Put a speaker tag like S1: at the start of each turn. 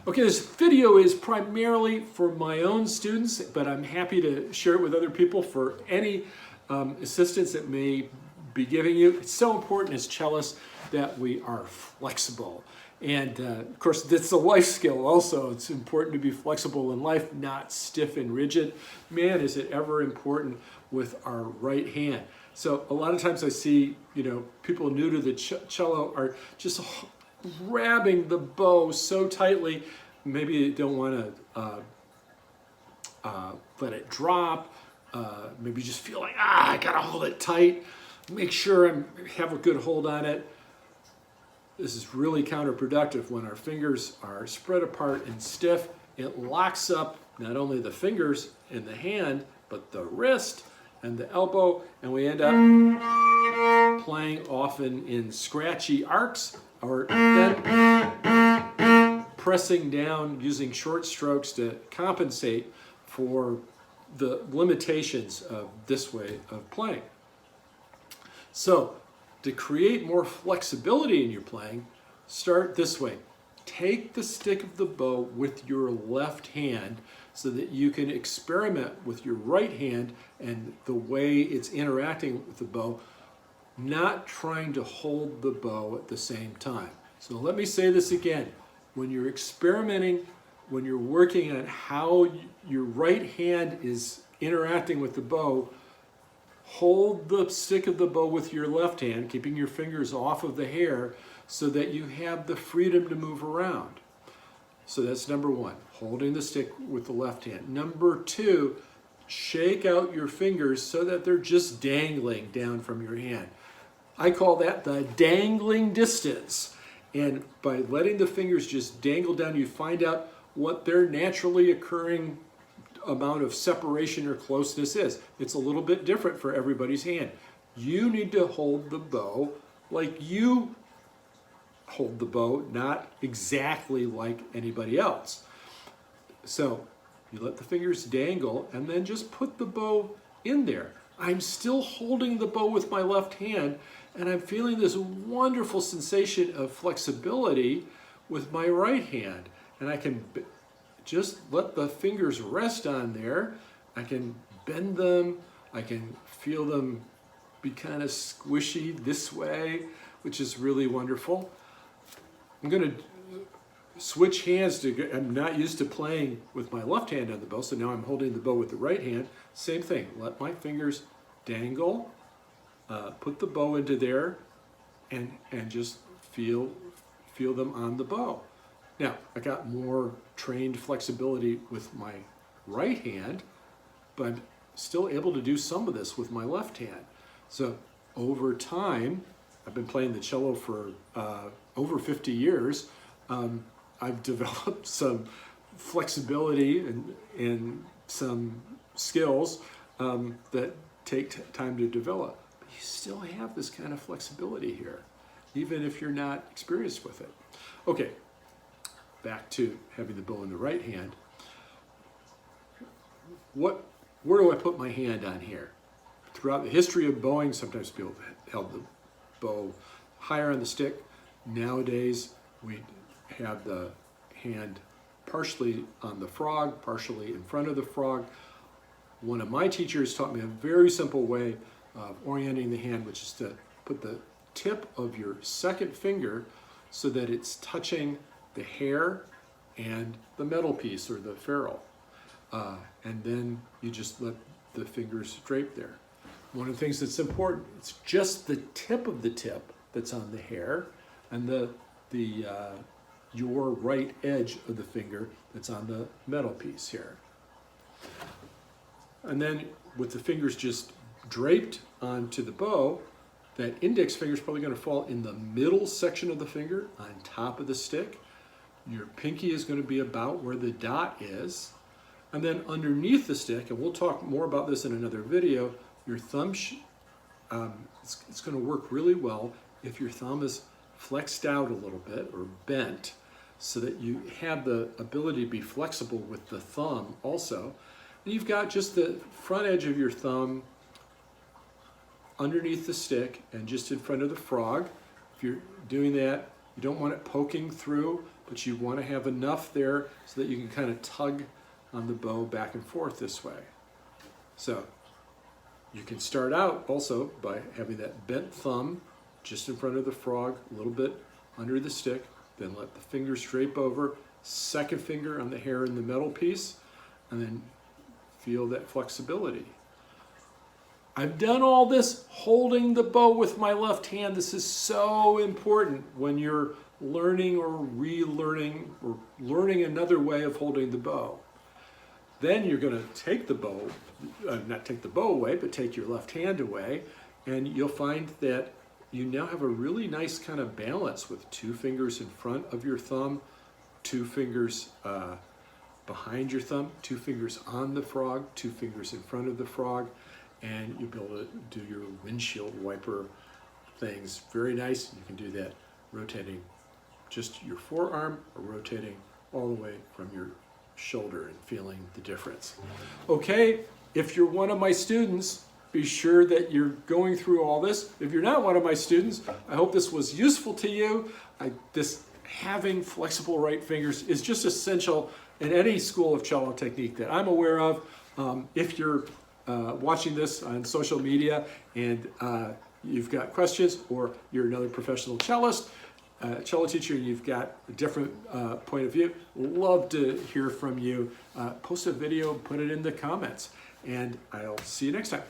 S1: Okay, this video is primarily for my own students, but I'm happy to share it with other people for any assistance it may be giving you. It's so important as cellists that we are flexible. And of course, that's a life skill also. It's important to be flexible in life, not stiff and rigid. Man, is it ever important with our right hand. So a lot of times I see, people new to the cello are just grabbing the bow so tightly. Maybe they don't want to let it drop. Maybe just feel like, I gotta hold it tight. Make sure I have a good hold on it. This is really counterproductive when our fingers are spread apart and stiff. It locks up not only the fingers in the hand, but the wrist and the elbow, and we end up playing often in scratchy arcs, or then pressing down using short strokes to compensate for the limitations of this way of playing. So, to create more flexibility in your playing, start this way. Take the stick of the bow with your left hand so that you can experiment with your right hand and the way it's interacting with the bow, not trying to hold the bow at the same time. So let me say this again. When you're experimenting, when you're working on how your right hand is interacting with the bow, hold the stick of the bow with your left hand, keeping your fingers off of the hair so that you have the freedom to move around. So that's number one, holding the stick with the left hand. Number two, shake out your fingers so that they're just dangling down from your hand. I call that the dangling distance. And by letting the fingers just dangle down, you find out what their naturally occurring amount of separation or closeness is. It's a little bit different for everybody's hand. You need to hold the bow like you hold the bow, not exactly like anybody else. So you let the fingers dangle and then just put the bow in there. I'm still holding the bow with my left hand and I'm feeling this wonderful sensation of flexibility with my right hand. And I can just let the fingers rest on there. I can bend them. I can feel them be kind of squishy this way, which is really wonderful. I'm going to switch hands. I'm not used to playing with my left hand on the bow, so now I'm holding the bow with the right hand. Same thing. Let my fingers dangle, put the bow into there, and just feel them on the bow. Now, I got more trained flexibility with my right hand, but I'm still able to do some of this with my left hand. So over time, I've been playing the cello for over 50 years. I've developed some flexibility and some skills that take time to develop. But you still have this kind of flexibility here, even if you're not experienced with it. Okay. Back to having the bow in the right hand. Where do I put my hand on here? Throughout the history of bowing, sometimes people held the bow higher on the stick. Nowadays, we have the hand partially on the frog, partially in front of the frog. One of my teachers taught me a very simple way of orienting the hand, which is to put the tip of your second finger so that it's touching the hair and the metal piece or the ferrule. And then you just let the fingers drape there. One of the things that's important, it's just the tip of the tip that's on the hair and your right edge of the finger that's on the metal piece here. And then with the fingers just draped onto the bow, that index finger is probably going to fall in the middle section of the finger on top of the stick. Your pinky is going to be about where the dot is. And then underneath the stick, and we'll talk more about this in another video, your thumb, it's going to work really well if your thumb is flexed out a little bit or bent so that you have the ability to be flexible with the thumb also. And you've got just the front edge of your thumb underneath the stick and just in front of the frog. If you're doing that, You don't want it poking through, but you want to have enough there so that you can kind of tug on the bow back and forth this way. So you can start out also by having that bent thumb just in front of the frog, a little bit under the stick, then let the fingers drape over, second finger on the hair in the metal piece, and then feel that flexibility. I've done all this holding the bow with my left hand. This is so important when you're learning or relearning or learning another way of holding the bow. Then you're going to take the bow, not take the bow away, but take your left hand away, and you'll find that you now have a really nice kind of balance with 2 fingers in front of your thumb, 2 fingers behind your thumb, 2 fingers on the frog, 2 fingers in front of the frog, and you'll be able to do your windshield wiper things. Very nice. You can do that rotating just your forearm or rotating all the way from your shoulder and feeling the difference. Okay, if you're one of my students, be sure that you're going through all this. If you're not one of my students, I hope this was useful to you. Having flexible right fingers is just essential in any school of cello technique that I'm aware of. If you're watching this on social media and you've got questions, or you're another professional cellist, cello teacher, and you've got a different point of view, love to hear from you. Post a video, put it in the comments, and I'll see you next time.